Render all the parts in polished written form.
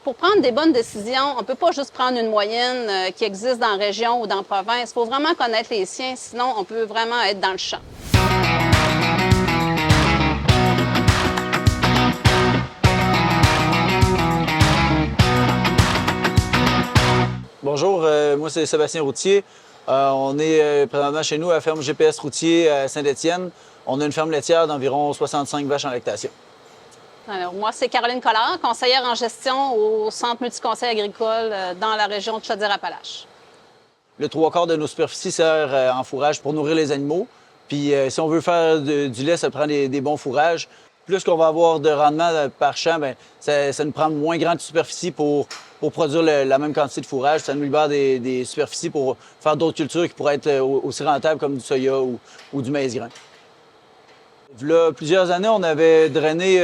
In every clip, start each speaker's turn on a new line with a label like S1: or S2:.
S1: Pour prendre des bonnes décisions, on ne peut pas juste prendre une moyenne qui existe dans la région ou dans la province. Il faut vraiment connaître les siens, sinon on peut vraiment être dans le champ.
S2: Bonjour, moi c'est Sébastien Routier. On est présentement chez nous à la ferme GPS Routier à Saint-Étienne. On a une ferme laitière d'environ 65 vaches en lactation.
S1: Alors, moi, c'est Caroline Collard, conseillère en gestion au Centre multiconseil agricole dans la région de Chaudière-Appalaches.
S2: Le 3/4 de nos superficies sert en fourrage pour nourrir les animaux. Puis si on veut faire du lait, ça prend des bons fourrages. Plus qu'on va avoir de rendement par champ, bien, ça nous prend moins grande superficie pour produire la même quantité de fourrage. Ça nous libère des superficies pour faire d'autres cultures qui pourraient être aussi rentables comme du soya ou du maïs grain. Là, plusieurs années, on avait drainé,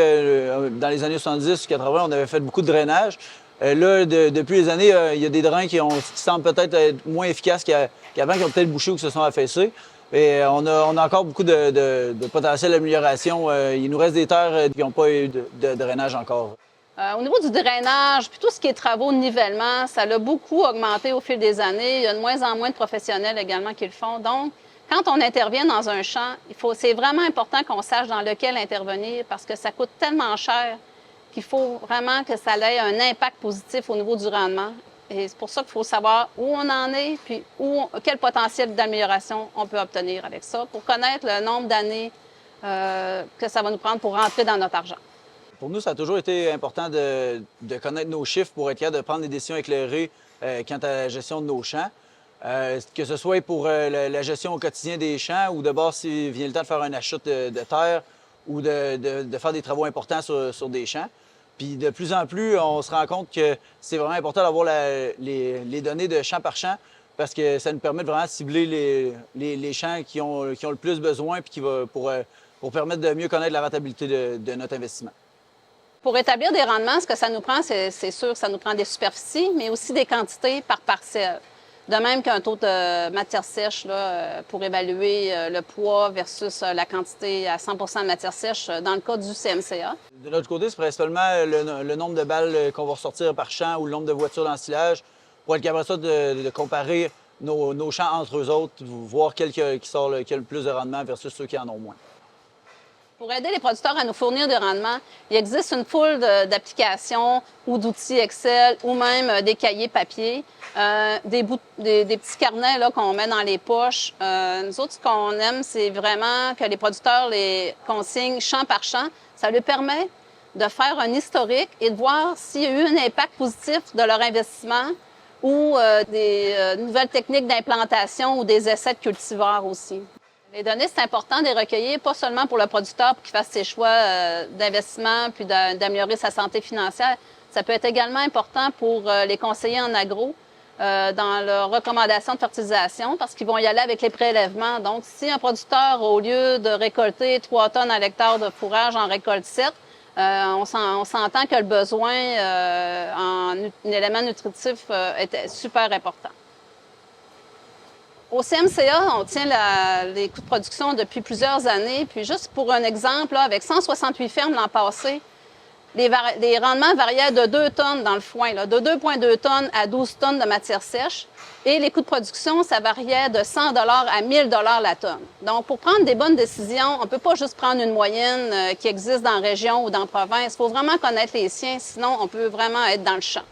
S2: dans les années 70-80, on avait fait beaucoup de drainage. Là, depuis les années, il y a des drains qui semblent peut-être être moins efficaces qu'avant, qui ont peut-être bouché ou qui se sont affaissés. Et on a encore beaucoup de potentiel d'amélioration. Il nous reste des terres qui n'ont pas eu de drainage encore.
S1: Au niveau du drainage, puis tout ce qui est travaux de nivellement, ça a beaucoup augmenté au fil des années. Il y a de moins en moins de professionnels également qui le font. Donc, quand on intervient dans un champ, c'est vraiment important qu'on sache dans lequel intervenir parce que ça coûte tellement cher qu'il faut vraiment que ça ait un impact positif au niveau du rendement. Et c'est pour ça qu'il faut savoir où on en est, puis quel potentiel d'amélioration on peut obtenir avec ça, pour connaître le nombre d'années que ça va nous prendre pour rentrer dans notre argent.
S2: Pour nous, ça a toujours été important de connaître nos chiffres pour être capable de prendre des décisions éclairées quant à la gestion de nos champs. Que ce soit pour la gestion au quotidien des champs ou d'abord s'il vient le temps de faire un achat de terre ou de faire des travaux importants sur des champs. Puis de plus en plus, on se rend compte que c'est vraiment important d'avoir les données de champ par champ parce que ça nous permet de vraiment cibler les champs qui ont le plus besoin puis pour permettre de mieux connaître la rentabilité de notre investissement.
S1: Pour établir des rendements, ce que ça nous prend, c'est sûr que ça nous prend des superficies, mais aussi des quantités par parcelle. De même qu'un taux de matière sèche là, pour évaluer le poids versus la quantité à 100 de matière sèche dans le cas du CMCA.
S2: De notre côté, c'est principalement le nombre de balles qu'on va ressortir par champ ou le nombre de voitures d'ensilage pour être capable de comparer nos champs entre eux autres, voir qui a le plus de rendement versus ceux qui en ont moins.
S1: Pour aider les producteurs à nous fournir du rendement, il existe une foule d'applications ou d'outils Excel ou même des cahiers papier, des petits carnets là, qu'on met dans les poches. Nous autres, ce qu'on aime, c'est vraiment que les producteurs les consignent champ par champ. Ça leur permet de faire un historique et de voir s'il y a eu un impact positif de leur investissement ou des nouvelles techniques d'implantation ou des essais de cultivars aussi. Les données, c'est important de les recueillir, pas seulement pour le producteur pour qu'il fasse ses choix d'investissement puis d'améliorer sa santé financière. Ça peut être également important pour les conseillers en agro dans leurs recommandations de fertilisation parce qu'ils vont y aller avec les prélèvements. Donc, si un producteur, au lieu de récolter 3 tonnes à l'hectare de fourrage, en récolte 7, on s'entend que le besoin en éléments nutritifs est super important. Au CMCA, on tient les coûts de production depuis plusieurs années. Puis juste pour un exemple, là, avec 168 fermes l'an passé, les rendements variaient de 2 tonnes dans le foin, là, de 2,2 tonnes à 12 tonnes de matière sèche. Et les coûts de production, ça variait de 100 $ à 1 000 $ la tonne. Donc, pour prendre des bonnes décisions, on ne peut pas juste prendre une moyenne qui existe dans la région ou dans la province. Il faut vraiment connaître les siens, sinon on peut vraiment être dans le champ.